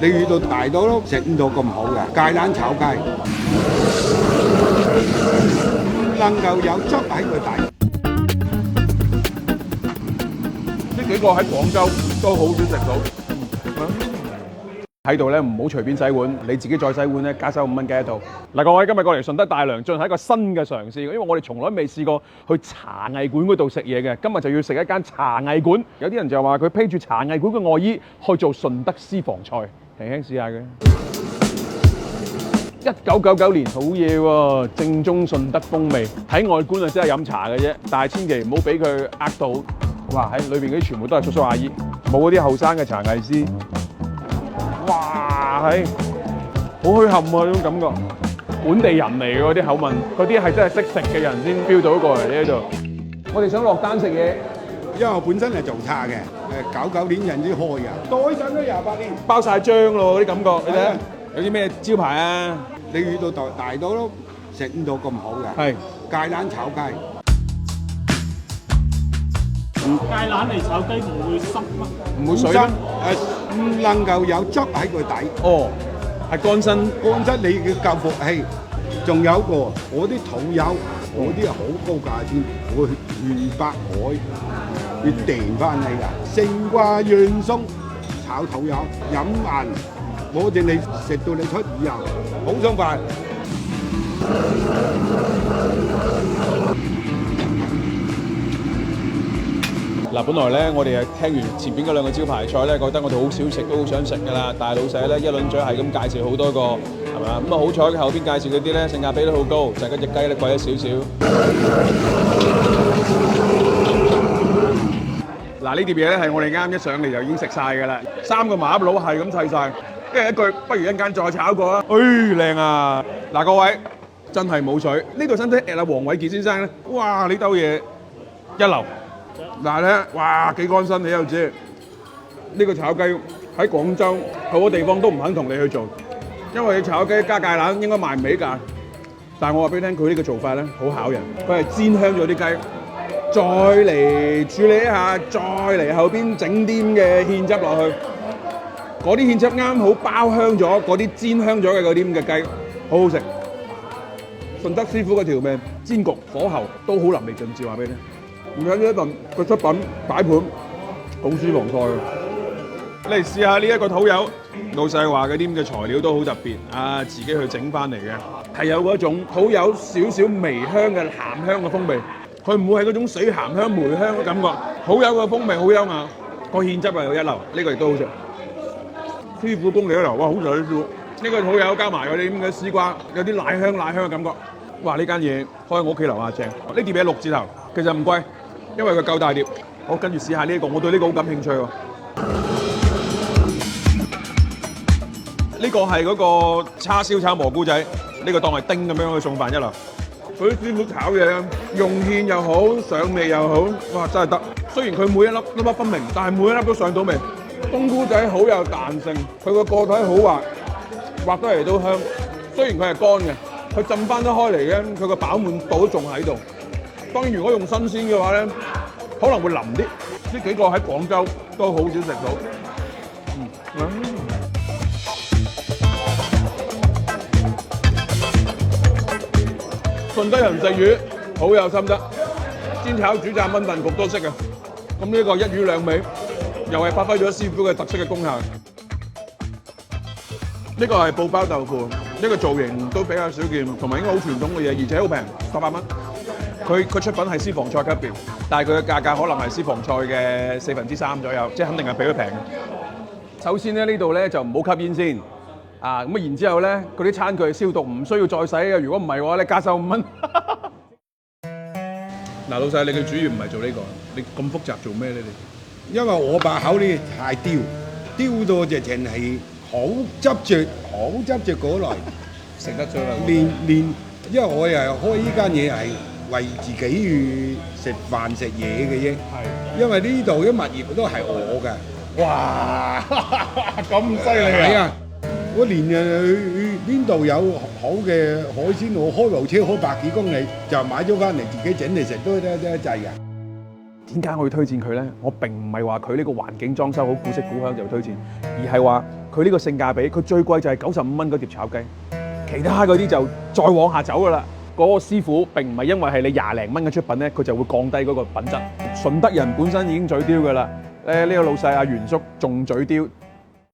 你遇到大多都食唔到咁好嘅芥蘭炒雞，唔能夠有汁喺個底。呢幾個喺廣州都好少食到。喺度咧唔好隨便洗碗，你自己再洗碗咧加收5蚊雞一套。嗱，各位今日過嚟順德大良進行一個新嘅嘗試，因為我哋從來未試過去茶藝館嗰度食嘢嘅，今日就要食一間茶藝館。有啲人就話佢披住茶藝館嘅外衣去做順德私房菜，輕輕試下嘅。1999年好嘢喎，正宗順德風味。睇外觀啊，真係飲茶嘅啫，但係千祈唔好俾佢呃到。哇！喺裏邊嗰啲全部都係叔叔阿姨，冇嗰啲後生嘅茶藝師。哇，係好墟冚啊！呢種感覺，本地人嚟嘅嗰啲口吻，嗰啲係真係識食嘅人先 feel 到過嚟呢度。我哋想落單食嘢，因為我本身係做茶嘅，99年人先開嘅，袋陣都28年，包晒漿咯，啲感覺你睇下，有啲咩招牌啊？你遇到大多都食唔到咁好嘅，係芥蘭炒雞。芥蘭嚟炒雞唔會濕嗎？唔會水咩？唔能夠有汁喺個底。哦，係乾身。乾質你要夠服氣。仲有個我啲土友，我啲係好高價錢，我去粵北海要訂翻嚟㗎。勝瓜潤鬆炒土友，飲完我哋你食到你出耳油，好爽快。嗱，本來咧我哋係聽完前邊嗰兩個招牌菜咧，覺得我哋好少食都好想食㗎啦。但係老細咧一輪嘴係咁介紹好多個，係嘛？咁啊好彩後邊介紹嗰啲咧性價比都好高，就係嗰隻雞咧貴咗少少。嗱，呢碟嘢咧係我哋啱一上嚟就已經食晒㗎啦，3個麻甩佬係咁砌晒，跟住一句不如一間再炒過啦。靚啊！嗱，各位真係冇水，呢度使唔使 at 阿黃偉傑先生咧？哇！呢兜嘢一流。嗱咧，哇幾乾身你又知，呢個炒雞喺廣州好多地方都唔肯同你去做，因為你炒雞加芥蘭應該賣唔起價。但係我話俾你聽，佢呢個做法咧好考人，佢係煎香咗啲雞，再嚟處理一下，再嚟後邊整啲嘅芡汁落去，嗰啲芡汁啱好包香咗嗰啲煎香咗嘅嗰啲咁嘅雞，好好食。順德師傅嘅調味、煎焗、火候都好淋漓盡致，話俾你聽。唔緊要一頓，個出品擺盤好私房菜啊！你嚟試下呢一個土友，老細話嗰啲咁嘅材料都好特別啊，自己去整翻嚟嘅，係有嗰種土友少少微香嘅鹹香嘅風味，佢唔會係嗰種水鹹香梅香嘅感覺，好有個風味，好優雅，個芡汁又一流，呢個亦都好食。師傅功力一流，哇！好食啲師傅，呢個土友加埋嗰啲咁嘅絲瓜，有啲奶香嘅感覺，哇！呢間嘢開喺我屋企樓下正，呢碟嘢6字頭，其實唔貴。因為佢夠大碟，好跟住試下呢個，我對呢個好感興趣喎。呢個係嗰個叉燒炒蘑菇仔，呢個當係丁咁樣去送飯一流。佢啲師傅炒嘢咧，用芡又好，上味又好，哇真係得。雖然佢每一粒粒分明，但係每一粒都上到味。冬菇仔好有彈性，佢個個體好滑，滑得嚟都香。雖然佢係乾嘅，佢浸翻得開嚟嘅，佢個飽滿度都仲喺度。當然，如果用新鮮嘅話咧，可能會腍啲。呢幾個喺廣州都好少食到。順德人食魚好有心得，煎炒煮炸炆燉焗都識嘅。咁呢個一魚兩味，又係發揮咗師傅嘅特色嘅功效。呢個係布包豆腐，呢個造型都比較少見，同埋應該好傳統嘅嘢，而且好平，18蚊。佢出品係私房菜級別，但係佢嘅價格可能係私房菜嘅3/4左右，即係肯定係比佢平嘅。首先咧呢度咧就唔好吸煙先，啊咁啊然之後咧嗰啲餐具消毒唔需要再洗嘅，如果唔係嘅話咧加收5蚊。嗱老細，你嘅主要唔係做呢個，你咁複雜做咩咧你？因為我把口呢太刁到直情係好執着過來，食得出啦。因為我又開呢間嘢係為自己去食飯食嘢嘅啫。係。因為呢度啲物業都係我嘅。哇！咁犀利啊！係啊！我連去邊度有好嘅海鮮，我開部車開100幾公里就買咗翻嚟自己整嚟食都得制㗎。點解我要推薦佢咧？我並唔係話佢呢個環境裝修好古色古香就推薦，而係話佢呢個性價比，佢最貴就係95蚊嗰碟炒雞，其他嗰啲就再往下走噶啦。嗰個師傅並唔係因為係你20零蚊嘅出品咧，佢就會降低嗰個品質。順德人本身已經嘴刁噶啦，呢個老細阿袁叔仲嘴刁，